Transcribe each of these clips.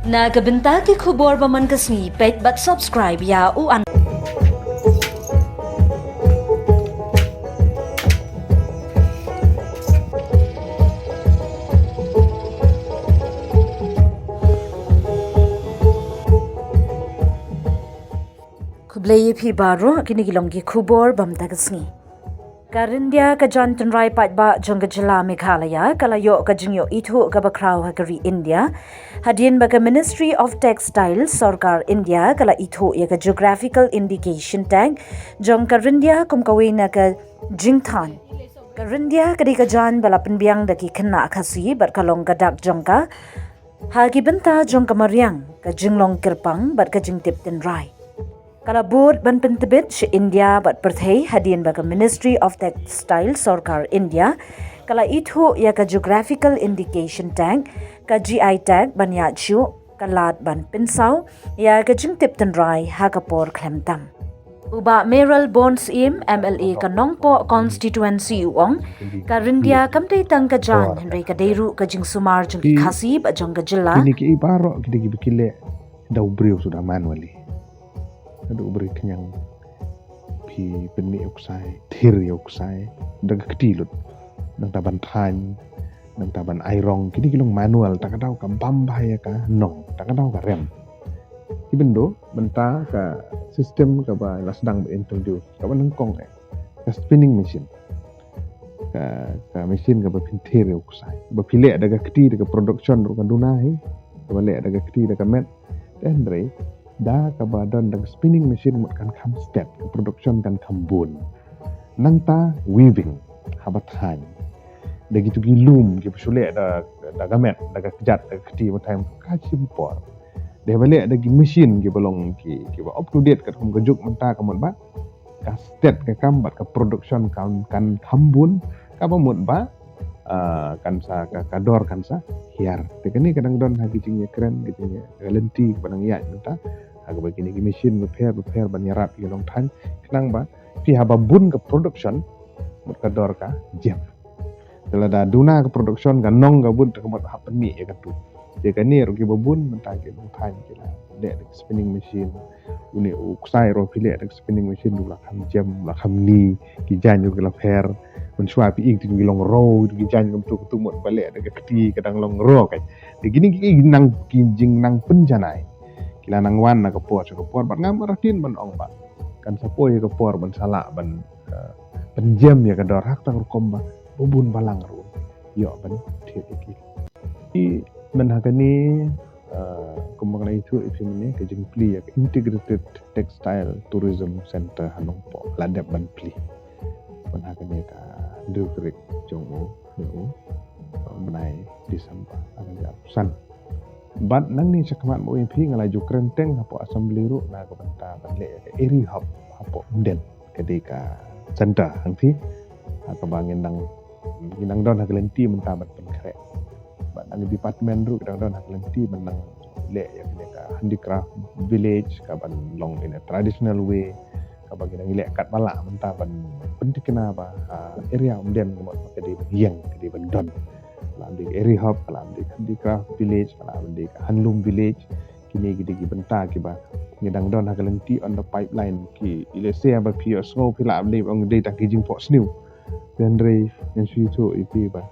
Nagabenta ki khubor ba man kasni pet but subscribe ya u an Kublay phi baro kini gilong ki khubor bam tagasni Karindia ka Jantan Rai Patba Jongajala Meghalaya kalayo ka jingyo itu ka bakraw hagari India hadin baga Ministry of Textiles Sarkar India kala itu ya ka Geographical Indication Tag jong Karindia kum kawina ka Jingthan Karindia kadi ka jan bala penbiang daki kena khasi bar kalong ka dak jongka hagi benta jong ka mariang ka jinglong kirpang bar ka jingtip tin rai Kala board ban pentebit si India bat perthei hadin baga Ministry of Textile Sarkar India kala ithu ya ka Geographical Indication Tag ka GI tag ban ya chu kalat ban pinsau ya ka jingtip tan rai ha kapor klemtam Uba Meral Bonds Im MLA ka Nongpo constituency uong ka Rindia kamtay tang ka jan Henry ka Deiru ka jing sumar jing khasib ajong ka jilla Kini ki ibaro kini ki bikile daw brio sudah manually Ada ubri kenyang pi penmi uksai thir uksai dag ketilut dang taban than dang taban airong kini kilong manual tak kadau ka bambaya ka nong tak kadau ka rem ibendo benta ka sistem ka ba lasdang introduce ka ban kong ka spinning machine ka machine ka ba pinthir uksai ba pile daga keti daga production ru ka dunai ka bale daga keti daga metendre da ka badan dag spinning machine mut kan kam step production kan kambun nang ta weaving habatan da gitu gi loom gi pusule da gamet da kejat da keti mo time ka chimpor de bale da gi machine gi bolong ki ba up to date kat kum gejuk menta ka mut ba ka step ka kam bat ka production kan kambun ka ba mut ba kan sa ka kador kan sa hiar tekani kadang don hagi jingnya keren gitu ya lenti padang ya menta aga begini gi machine repair ban yarap gi long tan kenang ba pi haba bun ke production mut ka dor ka jam dala da duna ke production ga nong ga bun ka mut hapni ya katu de kani ro gi babun menta gi long tan gi la de spinning machine uni uksai ro pile de spinning machine du la kham jam la kham ni gi janyu gi la fair mun shwa pi ing gi long ro gi janyu tu tu mut bale de keti kadang long ro ka de gini gi nang gi jing nang penjanai kila nang wan na kapor bat ngam ratin ban ong ba kan sapoi kapor ban sala ban penjem ya kador hak tang rukom ba bubun balang ru yo ban thiet iki i ban hakani kumbang na itu ifimne ke jing pli ya integrated textile tourism center hanongpo ladap ban pli ban hakani ka dukrik jongo yo benai Disember akan japusan Bat nang ni cakmat mo impi ngalaju krenteng hapo assembly ru na ka banta banle eri hop hapo den ketika center hangti ka bangin nang ginang don haglenti menta bat penkrek bat nang department ru ginang don haglenti menang le ya ketika handicraft village ka ban long in a traditional way ka bangin nang le kat bala menta ban pentikena ba area den mo kedi yang kedi ban don alam di area hub alam di handicraft village alam di handloom village kini gidi benta ki ba ngidang don hagalenti on the pipeline ki ilese ba pio snow pila am di ong di tak kijing pot snewendre yang suito ipi ba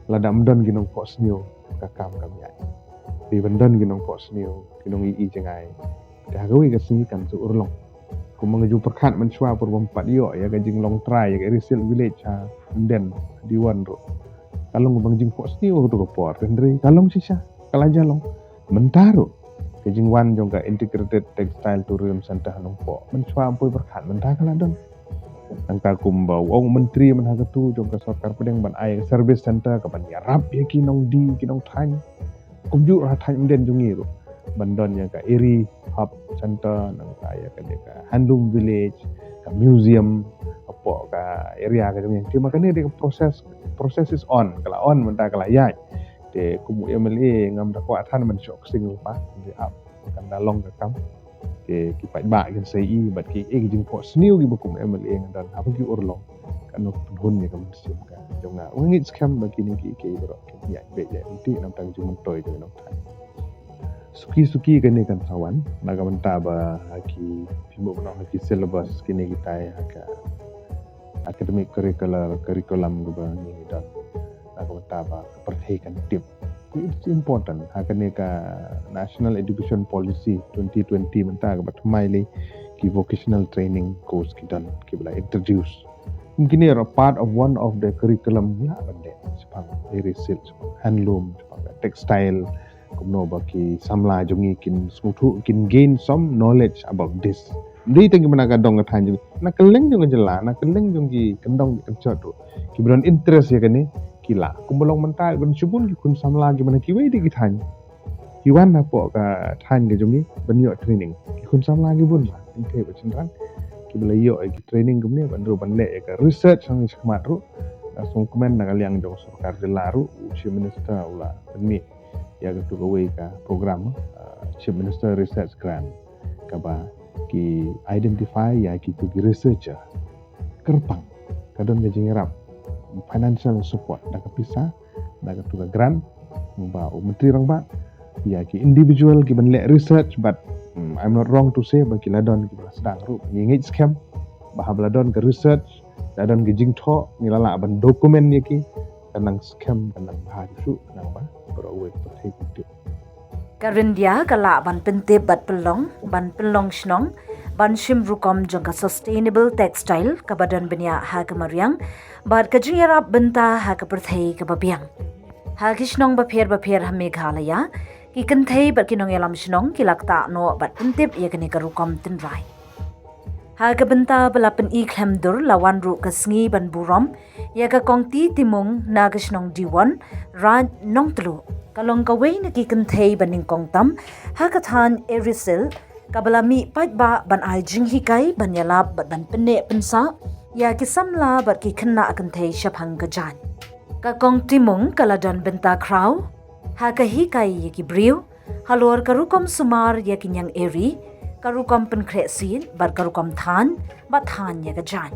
ladam don ginong pot snew kakam kami ai di bandon ginong pot snew ginong ii jengai dah gawi ka sini kan su urlong ku mangaju perkat menshwa pur bompat yo ya gajing long try ya resil village ha den di wan ro kalong bang jing pos ni waktu kapor kendri kalong sisa kalaja long mentaro ke jingwan jong ka integrated textile tourism center hanong po menchwa ampoi berkat mentah kaladon nang ka kumbau ong menteri menhagatu jong ka sarkar pedeng ban ai service center ka ban yarap ya kinong di kinong than kumju ra than den jongi ro bandon ya ka eri hub center nang ka ya ka handloom village ka museum apa ka area ka jong cuma kan ni proses is on kala on menta kala ya de kumu MLA ngam da kwa than man shok sing pa de ap kan dalong ka kam de ki pai ba kan sei bat ki e jing po sniu gi bukum MLA ngam dan apa ki urlong kan no penhun ya kam sim ka jonga ngit scam ba ki ni ki bro ki ya be ya ti nam tang jung toy de no tan suki-suki kene kan sawan naga menta ba haki pimu bano haki syllabus kini kita haka academic curriculum ba ni dan naga menta ba perhatikan tip it's important haka ne ka national education policy 2020 menta ba thamai le ki vocational training course ki dan ki bla introduce mungkin ni part of one of the curriculum la bande sepang research handloom textile kumno baki samla jongi kin smutu kin gain some knowledge about this ndi tangi managa dong ka thanji na keleng jong jela na keleng jong ki kendong ki chatu ki bron interest ya kani kila kumbolong mental gun subun ki kun samla ki mana ki wei di ki than ki wan na po ka than ke jongi ban yo training ki kun samla ki bun la inte ba chinran ki bela yo ki training kumne ban ro ban le ka research sang skmat ru langsung komen na kaliang jong sarkar jelaru chief minister ula mi ya ke away ka program Chief Minister Research Grant kaba ki identify ya ki tu researcher kerpang kadon ke jingerap financial support da ka pisa da ka tu grant ba menteri rang ba ya ki individual ki ban le research but I'm not wrong to say ba ki ladon ki sedang ru ngit scam ba ladon ke research ladon ke jingtho ni lala ban dokumen ni ki kanang scam kanang bahar su kanang ba berawet perhati itu. Karindia kala ban pentip bat pelong snong ban shim rukom jangka sustainable textile kabadan benya ha kamariang bat kajingerap benta ha kaperthai kababiang. Ha kisnong bapher ha Meghalaya ki kenthai bat kinong elam snong kilakta no bat pentip ya kene karukom tinrai. Ha kabenta balapen ikhem dur lawan ru kasngi ban burom ya ka kongti timung nagasnong diwan raj nong tlu kalong kawai na kikenthei baning kongtam ha kathan erisil kabalami paitba ban ai jing hikai ban yalap ban penne pensa ya kisamla bat ki khanna akanthei shaphang gajan ka kong timung kaladan benta kraw ha ka hikai ya ki briu halor karukom sumar ya kinyang eri karukom penkresil bar karukom than bathan ya gajan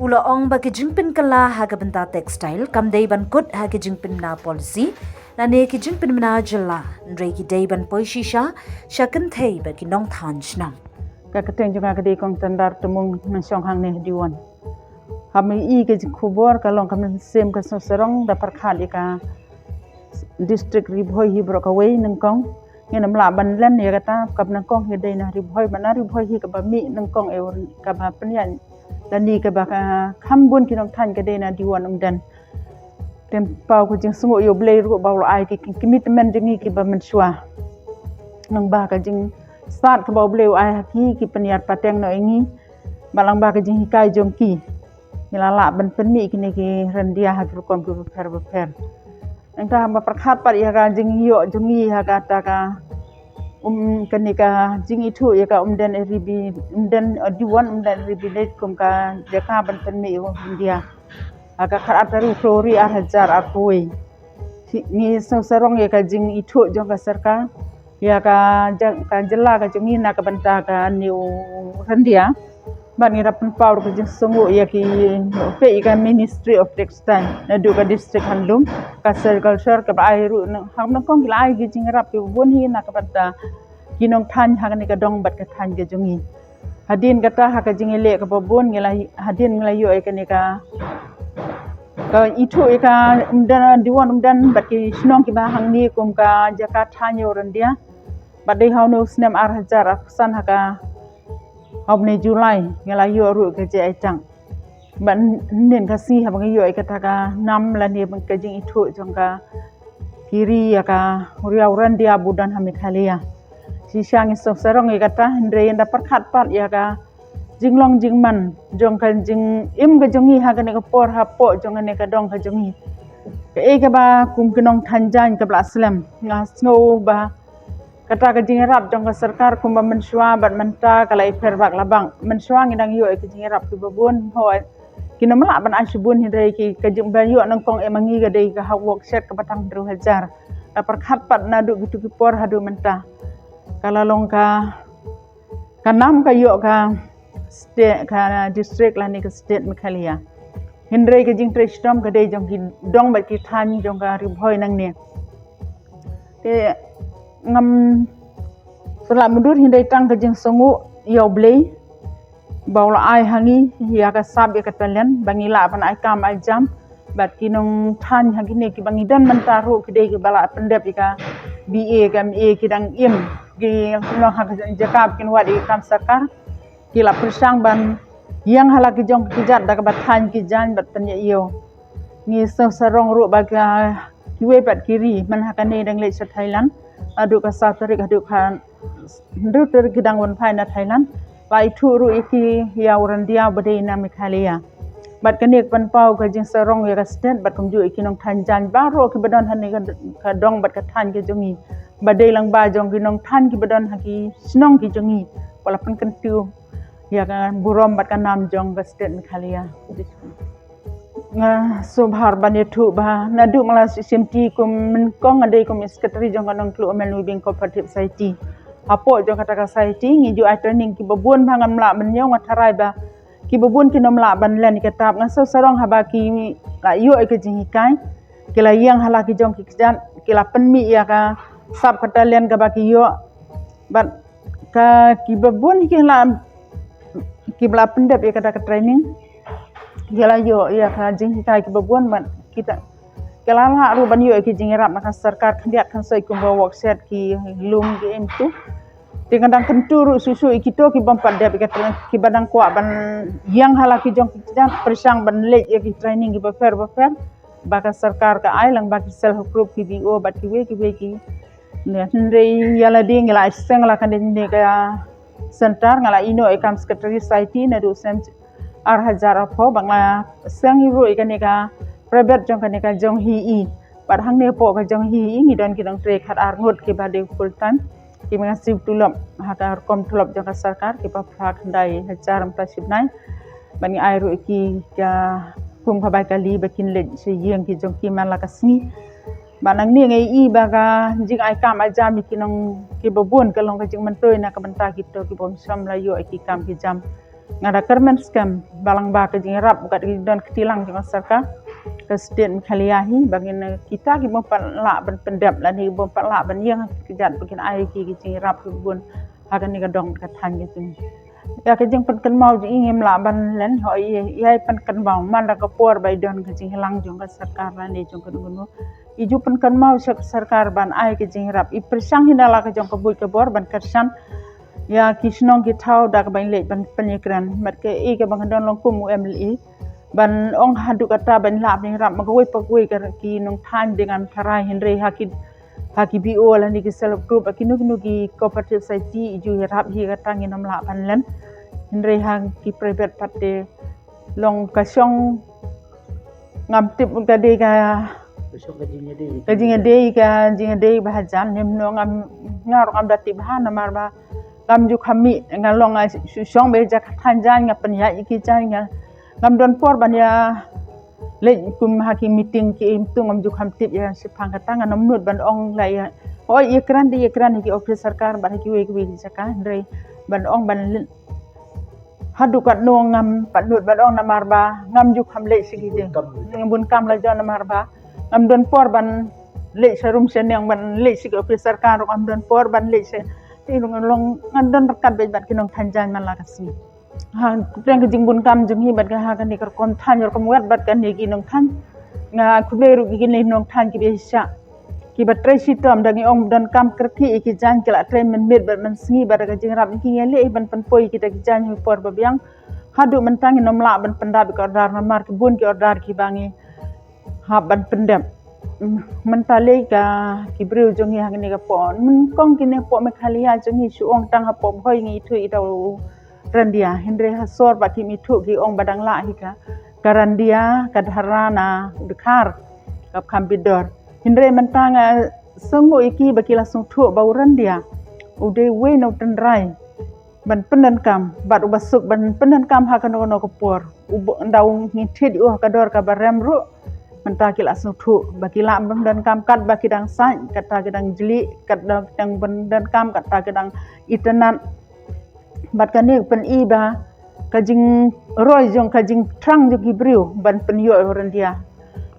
ula ong ba ki jingpin kala ha ka benta textile kamdei ban kut ha ki jingpin na policy na ne ki jingpin na jala ndrei ki dei ban poishisha shakan thei ba ki nong than shnam ka kateng junga ka dei kong tandar tumung na song hang ne diwan hami I ke khubor ka long kam sem ka so serong da parkhat ka district ribhoi hi bro ka wei nang kong ngenam la ban len ya kata kap nang kong hi dei na ribhoi hi ka ba mi nang kong e ka ba penyan dan ni ka ba ka khambun ki nong than ka dei na diwan dan tem pau ko jing sungo yo blei ru ba ai ki commitment jing ki ba men shwa nang ba ka jing start ka ba blei ai ki peniat pateng no ingi balang ba ka jing kai jong ki milala ban penmi ki ne ki rendia ha ru kom ku per engka ba prakhat pat ya ka jing yo jongi ha ka ta ka kanika jing itu ya ka den ribi den diwan den ribi net kum ka jaka ban penmi yo india aga kharat ru flori ar hajar apoi ni serong ya ka jing itu jong ka sarkar ya ka jela ka jongi na ka banta ka new rendia ban ni rapan pau ka jing sungu ya ki pe ka ministry of textile na du ka district handlum ka agriculture ka ai ru ham na kong lai ki jing rap ki bon hi na ka banta kinong than ha ni ka dong bat ka than ka jongi hadin kata ha ka jing le ka bon ngela hadin ngela yo ka ni ka itu ka umdan diwan umdan bat ki snong ki ba hang ni kum ka jaka thanyo rendia bat dei hau snem ar hajar afsan ha ka hobne Julai ngela yo ru ke je ai tang ban nen ka si ha bang yo ka ta ka nam la ni bang ka jing itu jong ka kiri ya ka riau rendia budan ha Meghalaya si sang so sarong ka ta ndre nda parkhat pat ya ka jinglong jingman jong kan jing im ga jongi ha ga ne ka por ha po jong ne ka dong ka jongi ke e ka ba kum kinong thanjan ka bla slam nga snow ba kata ka jing rap jong ka sarkar kum ba menswa bat menta kala i per bak labang menswa ngidang yo ka jing rap ki babun ho kinamla ban asbun hidai ki ka jing ba yo nang kong emangi ga dei ka ha work set ka batang 2000 ta parkhat pat na du gitu ki por ha du menta kala long ka kanam ka yo ka state ka district la ni ka state Meghalaya hindrei ka jing trestom ka dei jong ki dong ba ki than jong ka ribhoi nang ne te ngam selak mundur hindai tang ke jeng songu yau blei baula ai hangi ya ka sab ya katalian bangila pan ai kam ai jam bat kinong than hangi ne ki bangi dan mentaru ki dei ki bala pendep ka BA kam e ki dang im ki no ha jakab kin wadi kam sakar ki la persang ban yang hala ki jong ki jat dak bat than ki jan bat pen yo ni sarong ru baga ki we bat kiri man hakane dang le sa Thailand adu ka South Africa adu kan ndu ter ki dang won phai na Thailand bai thu ru iki ya uran dia bade na Meghalaya bat kanek pan pau ka jing sarong ya ka state bat kum ju iki nong than jan ba ro ki badon han ni ka dong bat ka than ki jongi bade lang ba jong ki nong than ki badon ha ki snong ki jongi wala pan kan tu ya ka burom bat ka nam jong ka state Meghalaya nga subhar bani thu ba na du mala simti kum men kong ade kum secretary jong kanong klu amel wi bing cooperative society apo jong kata ka society ngi ju training ki babun bhangan mla men nyong atharai ba ki babun ki nom la ban len ki tap nga so sarong haba ki la yo ke jing kai ki la yang hala ki jong ki jan ki la pen mi ya ka sab kata len ka ba ki yo ban ka ki babun ki la ki bla pendep ya kata ka training gela yo ya ka jing kai ki babun man kita kala la ru ban yo ki jing rap na sarkar khandiat khan sai kum workshop ki lum ki em tu dengan dang kenturu susu ikito ki bampat dia ki badang kwa ban yang hala ki jong ki jan persang ban le ya ki training ki bafer baka sarkar ka ai lang baki self group ki BO bat ki we ki ne ndre yala ding la seng la kan ne ka center ngala ino ekam secretary society na du sem ar hajar apho bangla seng ru ikane ka private jong kan ka jong hi bat hang ne po ka jong hi ngi don ki dang tre khat ar ngot ki bade full time ki mengasih tulop haka kom tulop jangka sarkar ki pa phak dai hajar empasib nai bani airu ki ka kum khabai kali bakin le se yeng ki jong ki man la kasni banang ni ngai I baga jing ai kam ai jam ki nong ki babun ka long ka jing man toy na ka banta ki to ki bom sam la yo ki kam ki jam ngada kermen scam balang ba ka jing rap ka ki don ketilang jangka sarkar ke state Meghalaya hi bangin kita ki mo pan la ban pendap la ni bom pan la ban yang ki jat bakin ai ki jing rap ki bun hagan ni ka dong ka than ki jing ya ka jing pan kan mau jing ngem la ban len ho ai pan kan mau man ra ka por bai don ka jing lang jong ka sarkar la ni jong ka nu iju pan kan mau sarkar ban ai ki jing rap I persang hinala ka jong ka bui ka bor ban kersan ya ki snong ki thau da ka ban le ban penyekran mat ke I ka bang don long kum MLE ban ong hadu kata ban lap ni rap magawai pagwai ki nong than dengan tarai henry haki BO la ni ki self group akinu ki cooperative society ju rap hi kata ngi nom la ban len henry ki private party long kasong ngam tip ka de ka jinga de bahajan nem no ngam ngar ngam dati bahana marba ngam ju khami ngalong song be jak thanjan ngapan ya iki jan ngam don por ban ya le kum haki meeting ki im tu ngam ju kham tip ya sipang kata ngam nut ban ong la ya oi ikran ki office sarkar ban ki we ki jaka ndre ban ong ban hadu kat no ngam pan nut ban ong namarba ngam ju kham le sigi je ngam bun kam la jon namarba ngam don por ban le sarum sen yang ban le sigi office sarkar ngam don por ban le se ti long ngam don rakat be ban ki nong thanjan man la kasi ha teng jing bun kam jing hi bat ga ha kan ni kar kon than yor kom wet bat kan ni ki nong than nga khubleru ki ni nong than ki be sha ki bat tre si tom dangi ong dan kam kerti ki jan kala tre men met bat man sngi bat ga jing rap ki ngele ban pan poi ki ta ki jan hi por ba biang hadu man tang nom la ban pendab ki ordar na mar ki bun ki ordar ki bangi ha ban pendam man tale ka ki breu jong hi ha ni ka pon man kong ki ne po Meghalaya jong hi su ong tang ha pom hoi ngi thui daw randia henry hasor baki mitu ki ong badang la hika karandia kadharana dekhar kap kambidor henry mentanga sengo iki baki lasung thu bau randia ude we no tendrai ban penen kam bat ubasuk ban penen kam ha kano no kopor ndau ngithit u kador ka barem ru mentaki lasung thu baki la dan kam kat baki dang sai kata gedang jeli kat dang dan kam kata gedang itenan bat kan ni pen I ba kajing roy jong kajing trang jong gibriu ban pen yo orang dia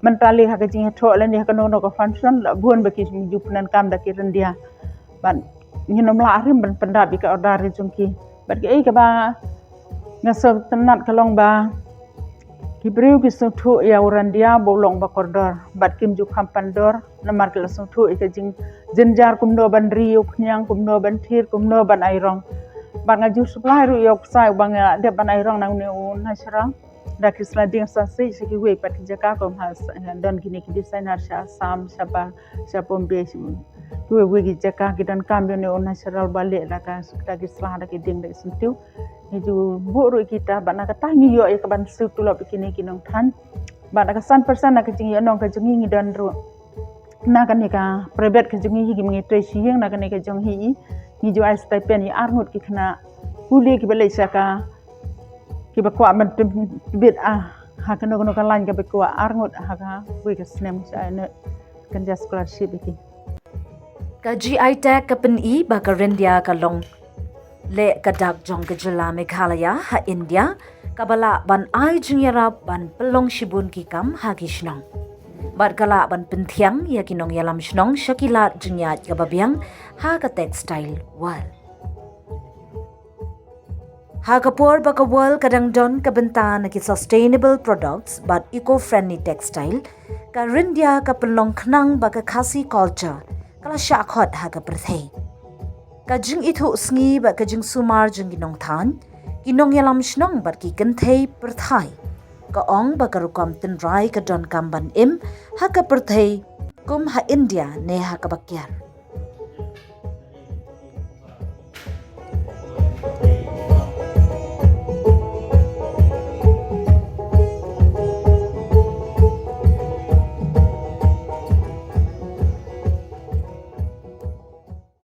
mentali ha kajing tho la ni ka no ko function la buon ba ki ju penan kam da ki ren dia ban nginom la rim ban pendabi ka ordari jungki bat ke ka ba ngaso tenat kalong ba Kibriu kisung tu ya uran dia bolong bakordor bat kim ju kampandor namar ke lasung tu ika jing jenjar kumno ban riu knyang kumno ban thir kumno ban airong ban ngaju supply ru yok sai bang de ban airong nang ne un hasrang da kisla ding sa si siki we pat jaka kom has don kini ki designer sha sam sapa bombe tu we gi jaka kidan kambyo ne un hasral balik la ka da kisla da ki ding da sentiu Hiju buru kita bana ka tangi yo ya kaban su tulo bikini kinong tan bana ka 100% na ka jingi anong ka jingi ngi dan ru na ka ni ka private ka jingi hi ngi treshi yang na ka ni ka jong hi ngi jo ai stipend ya arnut ki khna huli ki bele saka ki ba kwa man bit ha ka no ka lan ka ba kwa arnut ha ka wi ka snem sa ne kan ja scholarship ki ka GI tag ka pen I ba ka rendia ka long le kadak jong kejala Meghalaya ha India kabala ban ai jingyara ban pelong shibun ki kam ha kishnong bat kala ban penthiang ya kinong yalam shnong shakila jingya kababyang ha ka textile wal ha kapor ba ka wal kadang don ka benta na ki sustainable products but eco-friendly textile ka rindia ka pelong khnang ba ka khasi culture kala shakhot ha ka prthei Kajing itu sngi ba kajing sumar jeng ginong than ginong yalam shnong bar ki kenthei perthai ka ong ba karukam tin rai ka don kamban im ha ka perthei kum ha India ne ha ka bakyar